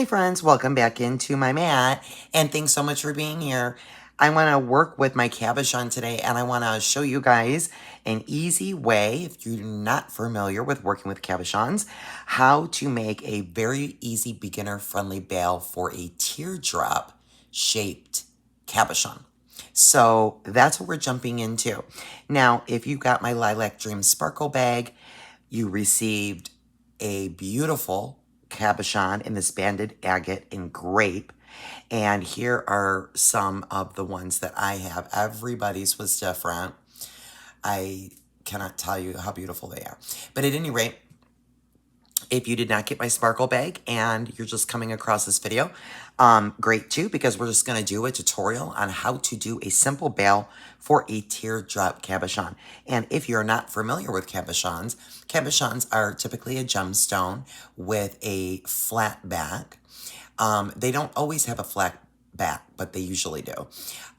Hi friends, welcome back into my mat and thanks so much for being here. I want to work with my cabochon today and I want to show you guys an easy way, if you're not familiar with working with cabochons, how to make a very easy beginner friendly bail for a teardrop shaped cabochon. So that's what we're jumping into. Now, if you got my Lilac Dream Sparkle bag, you received a beautiful cabochon in this banded agate and grape. And here are some of the ones that I have. Everybody's was different. I cannot tell you how beautiful they are. But at any rate, if you did not get my sparkle bag and you're just coming across this video, great too, because we're just going to do a tutorial on how to do a simple bail for a teardrop cabochon. And if you're not familiar with cabochons, cabochons are typically a gemstone with a flat back. They don't always have a flat back, but they usually do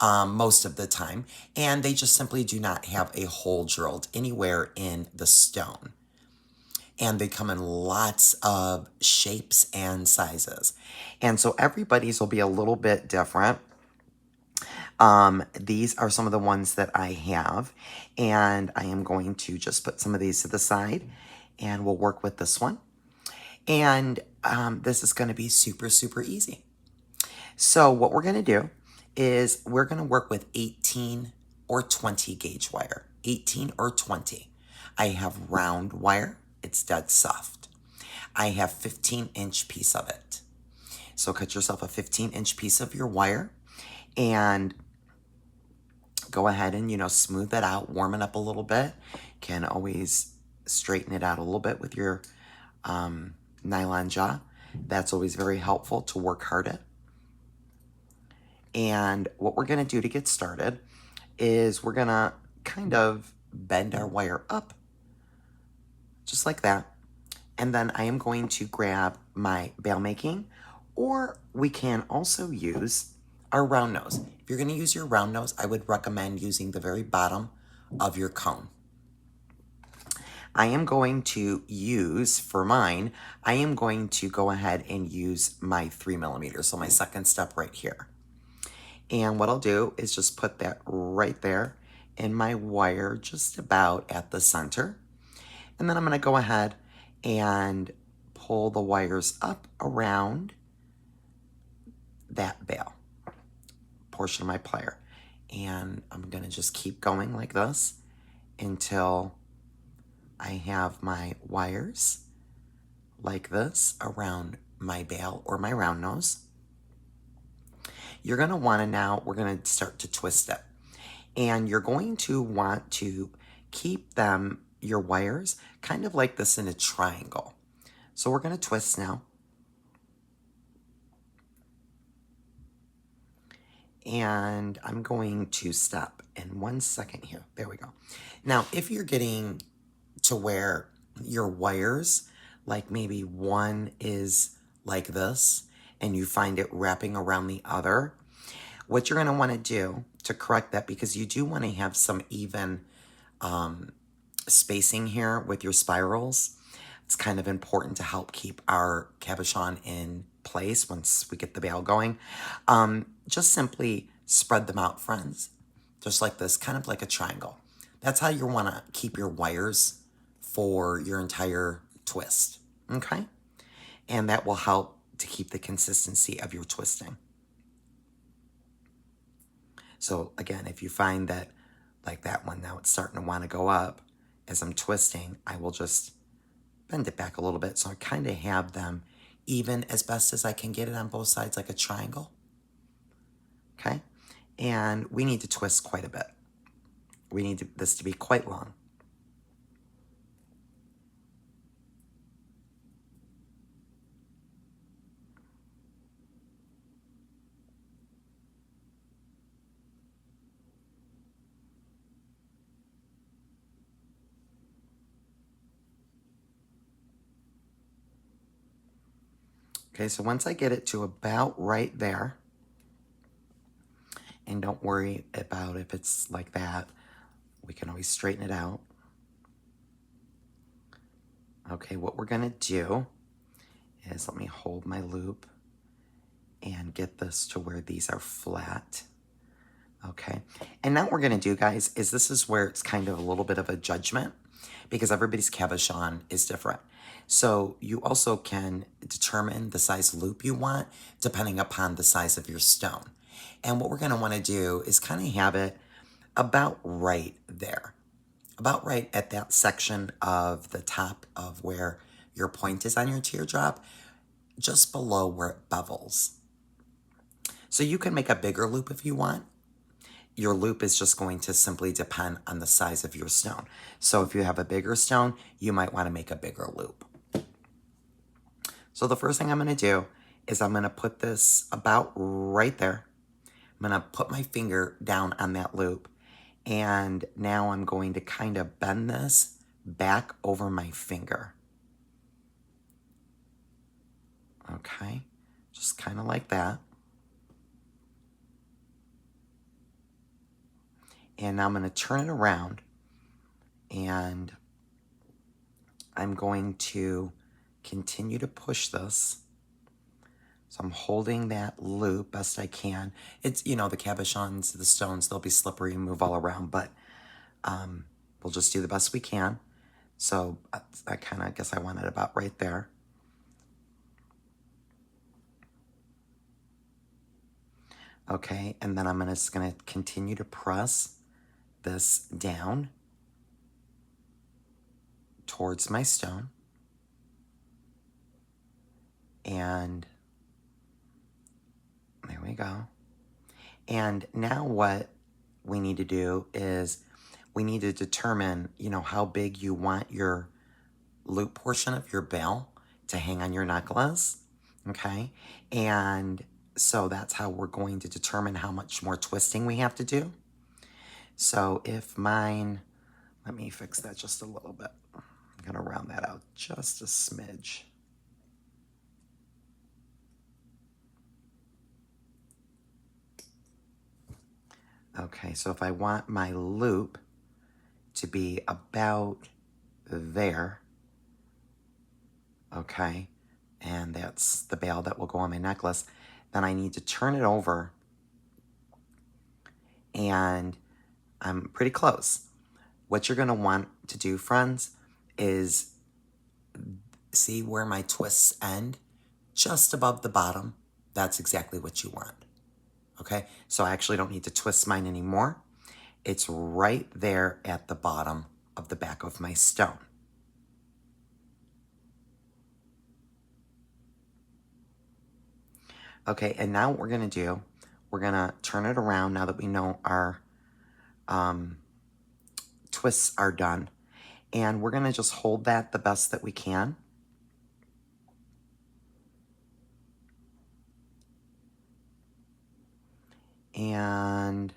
most of the time. And they just simply do not have a hole drilled anywhere in the stone. And they come in lots of shapes and sizes. And so everybody's will be a little bit different. These are some of the ones that I have. And I am going to just put some of these to the side. And we'll work with this one. And this is going to be super, super easy. So what we're going to do is we're going to work with 18 or 20 gauge wire. 18 or 20. I have round wire. It's dead soft. I have 15-inch piece of it. So cut yourself a 15-inch piece of your wire and go ahead and, smooth that out, warm it up a little bit. Can always straighten it out a little bit with your nylon jaw. That's always very helpful to work hard at. And what we're going to do to get started is we're going to kind of bend our wire up just like that. And then I am going to grab my bail making, or we can also use our round nose. If you're going to use your round nose, I would recommend using the very bottom of your cone. I am going to use, for mine, I am going to go ahead and use my 3mm, so my second step right here. And what I'll do is just put that right there in my wire, just about at the center. And then I'm going to go ahead and pull the wires up around that bail portion of my plier. And I'm going to just keep going like this until I have my wires like this around my bail or my round nose. You're going to want to now, we're going to start to twist it. And you're going to want to keep them, your wires, kind of like this in a triangle. So we're going to twist now. And I'm going to stop in 1 second here. There we go. Now, if you're getting to where your wires, like maybe one is like this, and you find it wrapping around the other, what you're going to want to do to correct that, because you do want to have some even spacing here with your spirals. It's kind of important to help keep our cabochon in place once we get the bail going. Just simply spread them out, friends. Just like this, kind of like a triangle. That's how you want to keep your wires for your entire twist, okay? And that will help to keep the consistency of your twisting. So again, if you find that, like that one, now it's starting to want to go up, as I'm twisting, I will just bend it back a little bit so I kind of have them even as best as I can get it on both sides, like a triangle. Okay? And we need to twist quite a bit. We need this to be quite long. Okay, so once I get it to about right there, and don't worry about if it's like that, we can always straighten it out. Okay, what we're gonna do is, let me hold my loop and get this to where these are flat. Okay, and now what we're gonna do, guys, is this is where it's kind of a little bit of a judgment because everybody's cabochon is different. So you also can determine the size loop you want depending upon the size of your stone. And what we're gonna wanna do is kind of have it about right there, about right at that section of the top of where your point is on your teardrop, just below where it bevels. So you can make a bigger loop if you want. Your loop is just going to simply depend on the size of your stone. So if you have a bigger stone, you might want to make a bigger loop. So the first thing I'm going to do is I'm going to put this about right there. I'm going to put my finger down on that loop. And now I'm going to kind of bend this back over my finger. Okay, just kind of like that. And now I'm going to turn it around and I'm going to continue to push this. So I'm holding that loop best I can. It's, you know, the cabochons, the stones, they'll be slippery and move all around, but we'll just do the best we can. So I kind of guess I want it about right there. Okay, and then I'm just going to continue to press this down towards my stone. And there we go. And now what we need to do is we need to determine, you know, how big you want your loop portion of your bell to hang on your necklace, okay? And so that's how we're going to determine how much more twisting we have to do. So if mine, let me fix that just a little bit. I'm gonna round that out just a smidge. Okay, so if I want my loop to be about there, okay, and that's the bell that will go on my necklace, then I need to turn it over, and I'm pretty close. What you're gonna want to do, friends, is see where my twists end? Just above the bottom. That's exactly what you want. Okay, so I actually don't need to twist mine anymore. It's right there at the bottom of the back of my stone. Okay, and now what we're gonna do, we're gonna turn it around now that we know our twists are done. And we're gonna just hold that the best that we can. And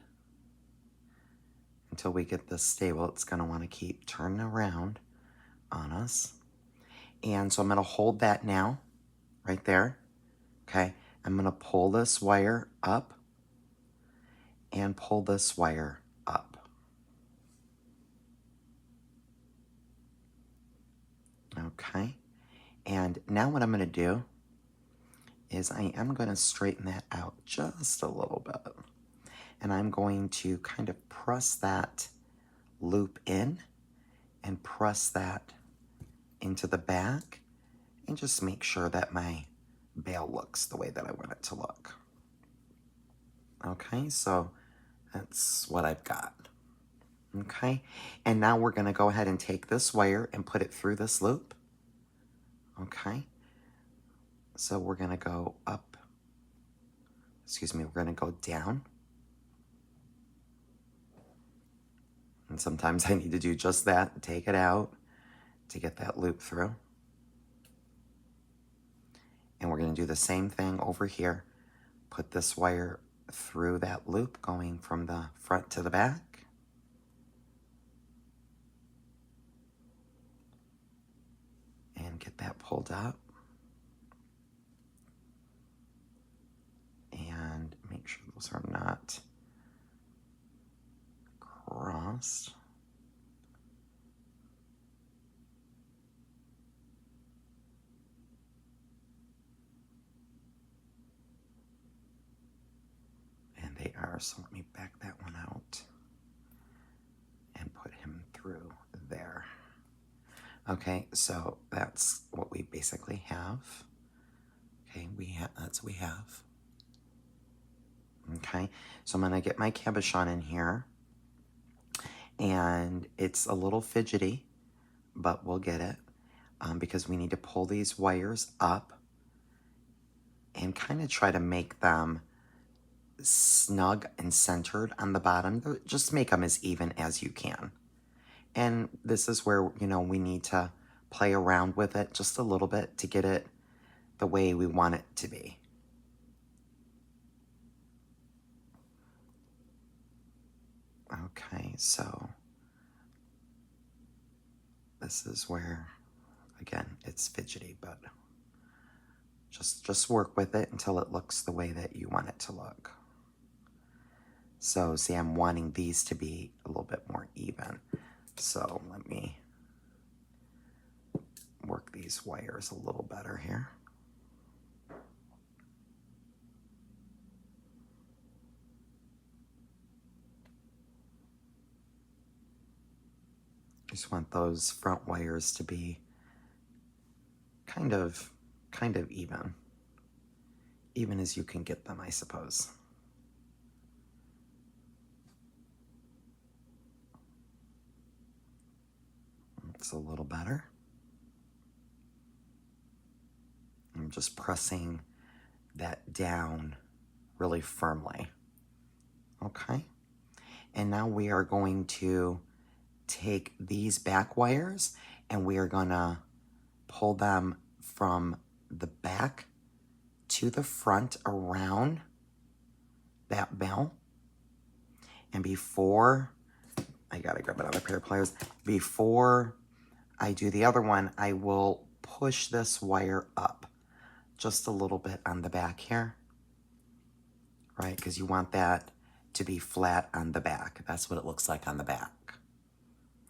until we get this stable, it's gonna wanna keep turning around on us. And so I'm gonna hold that now, right there, okay? I'm gonna pull this wire up and pull this wire up. Okay, and now what I'm gonna do is I am gonna straighten that out just a little bit. And I'm going to kind of press that loop in and press that into the back and just make sure that my bail looks the way that I want it to look. Okay, so that's what I've got. Okay, and now we're gonna go ahead and take this wire and put it through this loop. Okay, so we're gonna go up, we're gonna go down. And sometimes I need to do just that, take it out to get that loop through. And we're gonna do the same thing over here. Put this wire through that loop going from the front to the back. And get that pulled up. And make sure those are not crossed. they are. So let me back that one out and put him through there. Okay, so that's what we basically have. Okay, that's what we have. Okay, so I'm gonna get my cabochon in here, and it's a little fidgety, but we'll get it because we need to pull these wires up and kind of try to make them snug and centered on the bottom. Just make them as even as you can. And this is where, you know, we need to play around with it just a little bit to get it the way we want it to be. Okay, so this is where, again, it's fidgety, but just work with it until it looks the way that you want it to look. So see, I'm wanting these to be a little bit more even. So let me work these wires a little better here. Just want those front wires to be kind of even as you can get them, I suppose. It's a little better. I'm just pressing that down really firmly. Okay. And now we are going to take these back wires and we are gonna pull them from the back to the front around that bell. And before, I gotta grab another pair of pliers. Before I do the other one, I will push this wire up just a little bit on the back here, right? Because you want that to be flat on the back. That's what it looks like on the back,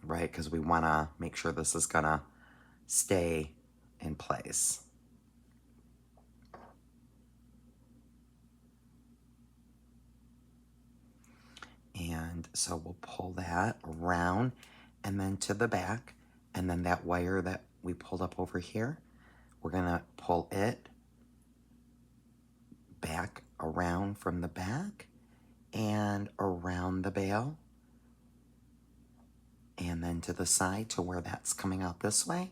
right? Because we want to make sure this is gonna stay in place. And so we'll pull that around and then to the back, and then that wire that we pulled up over here, we're gonna pull it back around from the back and around the bail and then to the side to where that's coming out this way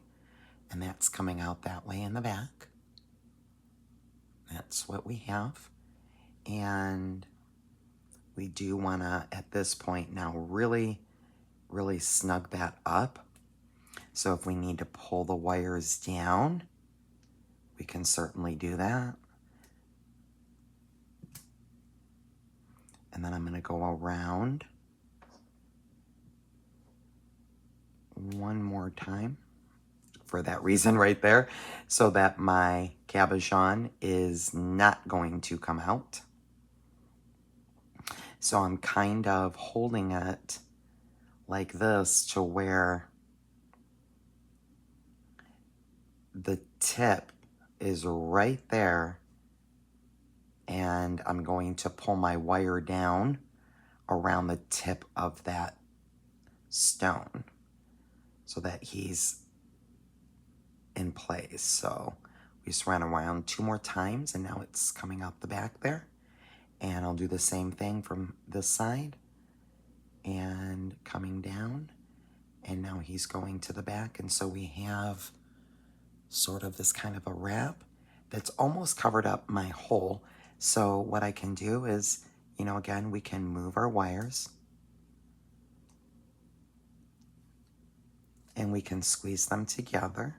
and that's coming out that way in the back. That's what we have. And we do want to, at this point now, really snug that up. So if we need to pull the wires down, we can certainly do that. And then I'm going to go around one more time for that reason right there, so that my cabochon is not going to come out. So I'm kind of holding it like this to where the tip is right there, and I'm going to pull my wire down around the tip of that stone so that he's in place. So we just ran around 2 more times and now it's coming out the back there. And I'll do the same thing from this side and coming down, and now he's going to the back. And so we have sort of this kind of a wrap that's almost covered up my hole. So what I can do is, you know, again, we can move our wires and we can squeeze them together,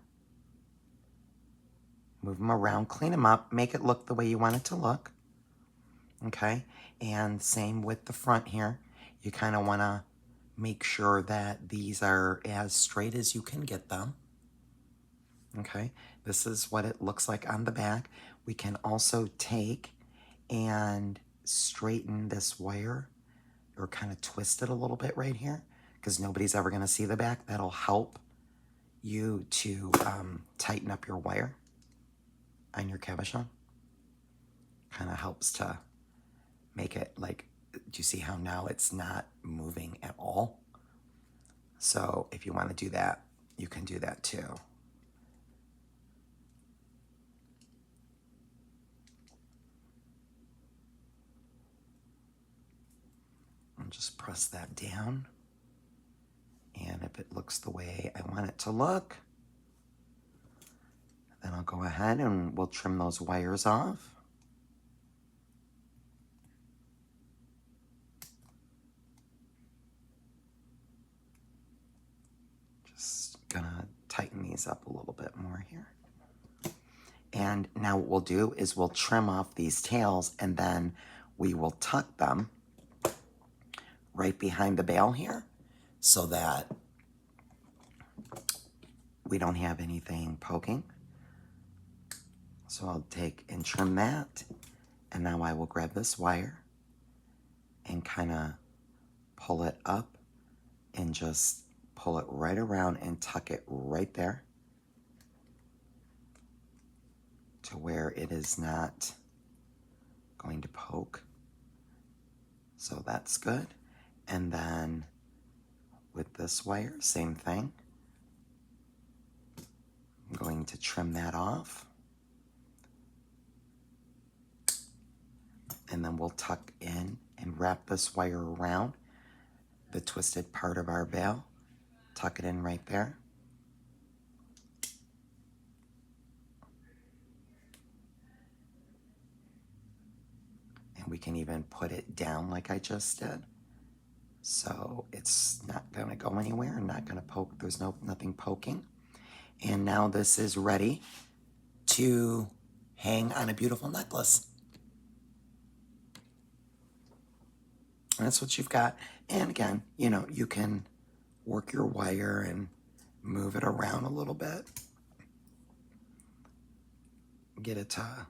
move them around, clean them up, make it look the way you want it to look. Okay, and same with the front here. You kind of want to make sure that these are as straight as you can get them. Okay, this is what it looks like on the back. We can also take and straighten this wire or kind of twist it a little bit right here, because nobody's ever going to see the back. That'll help you to tighten up your wire on your cabochon. Kind of helps to make it like do you see how now it's not moving at all? So if you want to do that, you can do that too. And just press that down. And if it looks the way I want it to look, then I'll go ahead and we'll trim those wires off. Just gonna tighten these up a little bit more here. And now what we'll do is we'll trim off these tails and then we will tuck them right behind the bail here so that we don't have anything poking. So I'll take and trim that, and now I will grab this wire and kind of pull it up and just pull it right around and tuck it right there to where it is not going to poke. So that's good. And then with this wire, same thing. I'm going to trim that off. And then we'll tuck in and wrap this wire around the twisted part of our bail. Tuck it in right there. And we can even put it down like I just did. So it's not gonna go anywhere and not gonna poke. There's nothing poking. And now this is ready to hang on a beautiful necklace. And that's what you've got. And again, you know, you can work your wire and move it around a little bit. Get it to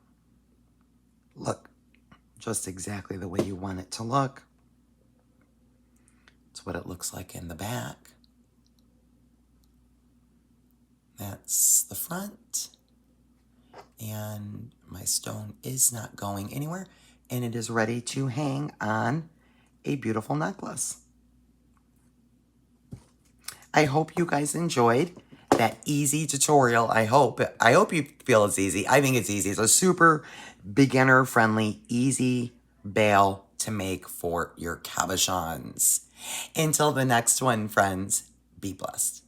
look just exactly the way you want it to look. It's what it looks like in the back. That's the front. And my stone is not going anywhere. And it is ready to hang on a beautiful necklace. I hope you guys enjoyed that easy tutorial. I hope you feel it's easy. I think it's easy. It's a super beginner friendly, easy bail to make for your cabochons. Until the next one, friends, be blessed.